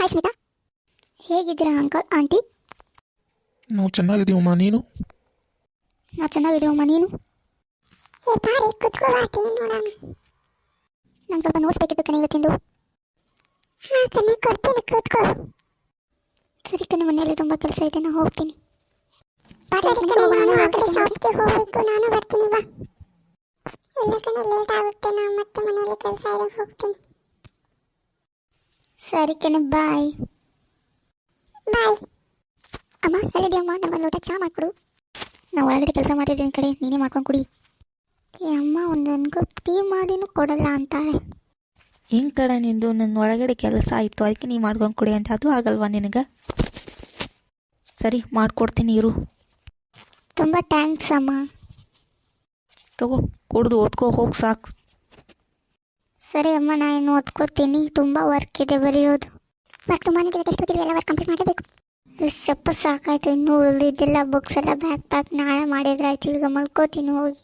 Hi Smita, ಹೇಗಿದ್ದೀರಾ uncle aunty? ನಾವು ಚೆನ್ನಾಗಿದ್ದೀವಮ್ಮ, ನೀನು? ನಾ ಚೆನ್ನಾಗಿದ್ದೀವಮ್ಮ, ನೀನು? ನಂಗೆ ಸ್ವಲ್ಪ ನೋಟ್ಸ್ ಬೇಕಿತ್ತು ಕಣೆ ಇವತ್ತಿಂದು. ಸರಿ ಕಣೆ, ಮನೆಯಲ್ಲಿ ತುಂಬ ಕೆಲಸ ಇದೆ, ನಾನು ಹೋಗ್ತೀನಿ. ನಾನು ಬರ್ತೀನಿ ಬಾ. ಎಲ್ಲ ಕಡೆ ಲೇಟ್ ಆಗುತ್ತೆ, ನಾನು ಮತ್ತೆ ಮನೆಯಲ್ಲಿ ಕೆಲಸ ಇದೆ, ಹೋಗ್ತೀನಿ. ಸರಿ ಕಣೆ, ಬಾಯ್. ಬಾಯ್. ಅಮ್ಮ ಹೇಳಿದೆಯಮ್ಮ, ನಮ್ಮಲ್ಲಿ ಲೋಟ ಚಹಾ ಮಾಡಿಕೊಡು. ನಾವು ಒಳಗಡೆ ಕೆಲಸ ಮಾಡ್ತಿದ್ದೀನಿ ಕಡೆ, ನೀನೇ ಮಾಡ್ಕೊಂಡು ಕುಡಿ. ಈ ಅಮ್ಮ ಒಂದೊಂದು ಟೀ ಮಾಡಿನೂ ಕೊಡಲ್ಲ ಅಂತಾಳೆ. ಹಿಂಗೆ ಕಡೆ ನಿಂದು ನನ್ನ ಒಳಗಡೆ ಕೆಲಸ ಆಯಿತು, ಅದಕ್ಕೆ ನೀ ಮಾಡ್ಕೊಂಡು ಕುಡಿ ಅಂತ. ಅದು ಆಗಲ್ವಾ ನಿನಗೆ? ಸರಿ ಮಾಡಿಕೊಡ್ತೀನಿ ಇರು. ತುಂಬ ಥ್ಯಾಂಕ್ಸ್ ಅಮ್ಮ. ತಗೋ, ಕುಡ್ದು ಓದ್ಕೋ ಹೋಗಿ ಸಾಕು. ಸರಿ ಅಮ್ಮ, ನಾನು ಇನ್ನು ಓದ್ಕೋತೀನಿ, ತುಂಬ ವರ್ಕ್ ಇದೆ ಬರೆಯೋದು. ವರ್ಕ್ ತುಂಬಾ ಇದೆ, ಎಷ್ಟು ಗೊತ್ತಿಲ್ಲ, ಎಲ್ಲ ವರ್ಕ್ ಕಂಪ್ಲೀಟ್ ಮಾಡಬೇಕು. ಸ್ವಲ್ಪ ಸಾಕಾಯ್ತು, ಇನ್ನೂ ಉಳಿದಿದ್ದೆಲ್ಲ ಬುಕ್ಸ್ ಎಲ್ಲ ಬ್ಯಾಗ್ ಪ್ಯಾಕ್ ನಾಳೆ ಮಾಡಿದ್ರೆ ಆಯ್ತು. ಈಗ ಮಲ್ಕೋತೀನಿ ಹೋಗಿ.